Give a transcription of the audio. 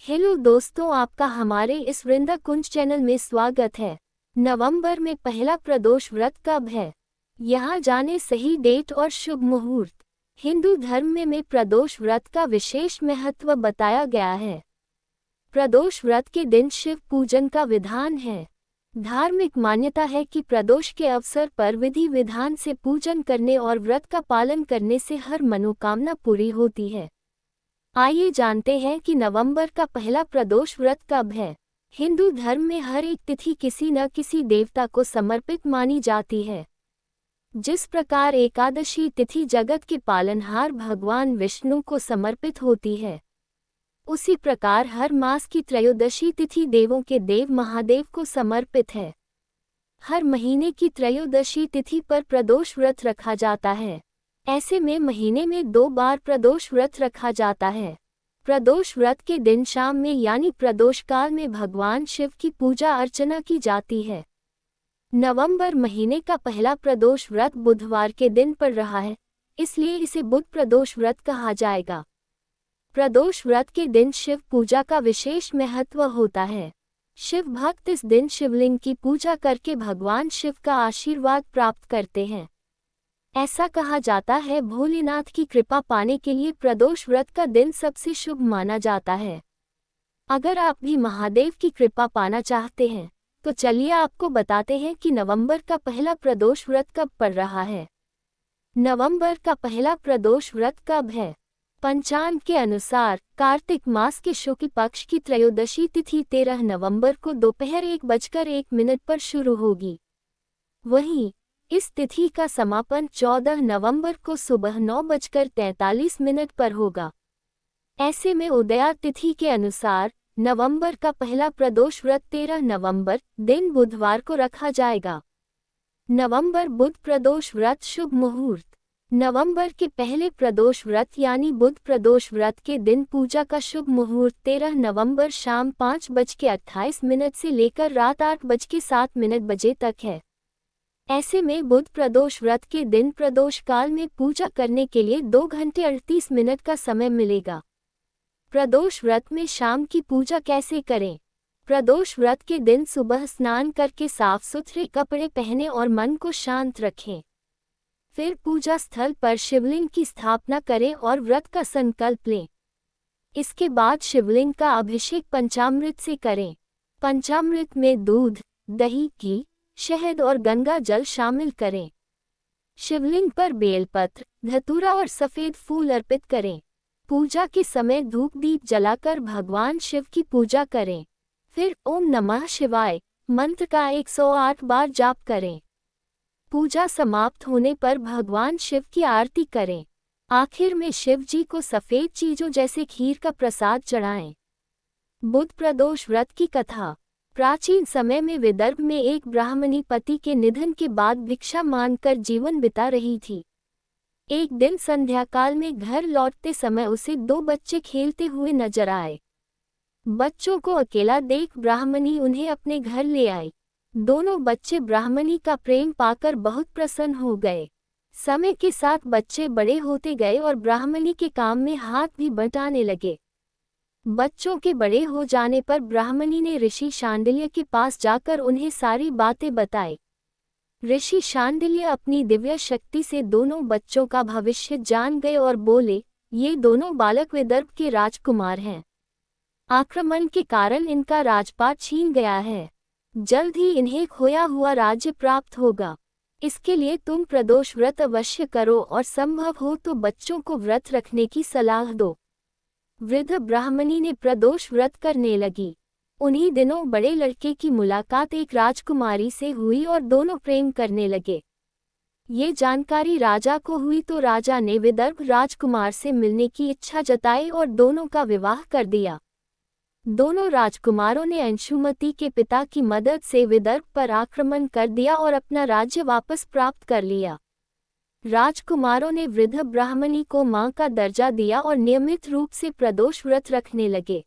Hello दोस्तों, आपका हमारे इस वृंदा कुंज चैनल में स्वागत है। नवंबर में पहला प्रदोष व्रत कब है? यहाँ जाने सही डेट और शुभ मुहूर्त। हिंदू धर्म में प्रदोष व्रत का विशेष महत्व बताया गया है। प्रदोष व्रत के दिन शिव पूजन का विधान है। धार्मिक मान्यता है कि प्रदोष के अवसर पर विधि विधान से पूजन करने और व्रत का पालन करने से हर मनोकामना पूरी होती है। आइए जानते हैं कि नवंबर का पहला प्रदोष व्रत कब है। हिंदू धर्म में हर एक तिथि किसी न किसी देवता को समर्पित मानी जाती है। जिस प्रकार एकादशी तिथि जगत के पालनहार भगवान विष्णु को समर्पित होती है, उसी प्रकार हर मास की त्रयोदशी तिथि देवों के देव महादेव को समर्पित है। हर महीने की त्रयोदशी तिथि पर प्रदोष व्रत रखा जाता है। ऐसे में महीने में 2 बार प्रदोष व्रत रखा जाता है। प्रदोष व्रत के दिन शाम में यानी प्रदोष काल में भगवान शिव की पूजा अर्चना की जाती है। नवंबर महीने का पहला प्रदोष व्रत बुधवार के दिन पड़ रहा है, इसलिए इसे बुध प्रदोष व्रत कहा जाएगा। प्रदोष व्रत के दिन शिव पूजा का विशेष महत्व होता है। शिव भक्त इस दिन शिवलिंग की पूजा करके भगवान शिव का आशीर्वाद प्राप्त करते हैं। ऐसा कहा जाता है, भोलेनाथ की कृपा पाने के लिए प्रदोष व्रत का दिन सबसे शुभ माना जाता है। अगर आप भी महादेव की कृपा पाना चाहते हैं तो चलिए आपको बताते हैं कि नवंबर का पहला प्रदोष व्रत कब पड़ रहा है। नवंबर का पहला प्रदोष व्रत कब है? पंचांग के अनुसार कार्तिक मास के शुक्ल पक्ष की त्रयोदशी तिथि 13 नवंबर को दोपहर 1:01 पर शुरू होगी। वहीं इस तिथि का समापन 14 नवंबर को सुबह 9:43 पर होगा। ऐसे में उदया तिथि के अनुसार नवंबर का पहला प्रदोष व्रत 13 नवंबर दिन बुधवार को रखा जाएगा। नवंबर बुध प्रदोष व्रत शुभ मुहूर्त। नवंबर के पहले प्रदोष व्रत यानी बुध प्रदोष व्रत के दिन पूजा का शुभ मुहूर्त 13 नवंबर शाम 5:28 से लेकर रात 8:07 बजे तक है। ऐसे में बुध प्रदोष व्रत के दिन प्रदोष काल में पूजा करने के लिए 2 घंटे 38 मिनट का समय मिलेगा। प्रदोष व्रत में शाम की पूजा कैसे करें? प्रदोष व्रत के दिन सुबह स्नान करके साफ सुथरे कपड़े पहने और मन को शांत रखें। फिर पूजा स्थल पर शिवलिंग की स्थापना करें और व्रत का संकल्प लें। इसके बाद शिवलिंग का अभिषेक पंचामृत से करें। पंचामृत में दूध, दही, घी, शहद और गंगा जल शामिल करें। शिवलिंग पर बेलपत्र, धतूरा और सफेद फूल अर्पित करें। पूजा के समय धूप दीप जलाकर भगवान शिव की पूजा करें। फिर ओम नमः शिवाय मंत्र का 108 बार जाप करें। पूजा समाप्त होने पर भगवान शिव की आरती करें। आखिर में शिव जी को सफेद चीजों जैसे खीर का प्रसाद चढ़ाएं। बुध प्रदोष व्रत की कथा। प्राचीन समय में विदर्भ में एक ब्राह्मणी पति के निधन के बाद भिक्षा मांगकर जीवन बिता रही थी। एक दिन संध्या काल में घर लौटते समय उसे 2 बच्चे खेलते हुए नजर आए। बच्चों को अकेला देख ब्राह्मणी उन्हें अपने घर ले आई। दोनों बच्चे ब्राह्मणी का प्रेम पाकर बहुत प्रसन्न हो गए। समय के साथ बच्चे बड़े होते गए और ब्राह्मणी के काम में हाथ भी बंटाने लगे। बच्चों के बड़े हो जाने पर ब्राह्मणी ने ऋषि शांडिल्य के पास जाकर उन्हें सारी बातें बताई। ऋषि शांडिल्य अपनी दिव्य शक्ति से दोनों बच्चों का भविष्य जान गए और बोले, ये दोनों बालक विदर्भ के राजकुमार हैं। आक्रमण के कारण इनका राजपाट छीन गया है। जल्द ही इन्हें खोया हुआ राज्य प्राप्त होगा। इसके लिए तुम प्रदोष व्रत अवश्य करो और संभव हो तो बच्चों को व्रत रखने की सलाह दो। वृद्ध ब्राह्मणी ने प्रदोष व्रत करने लगी। उन्हीं दिनों बड़े लड़के की मुलाकात एक राजकुमारी से हुई और दोनों प्रेम करने लगे। ये जानकारी राजा को हुई तो राजा ने विदर्भ राजकुमार से मिलने की इच्छा जताई और दोनों का विवाह कर दिया। दोनों राजकुमारों ने अंशुमति के पिता की मदद से विदर्भ पर आक्रमण कर दिया और अपना राज्य वापस प्राप्त कर लिया। राजकुमारों ने वृद्ध ब्राह्मणी को मां का दर्जा दिया और नियमित रूप से प्रदोष व्रत रखने लगे।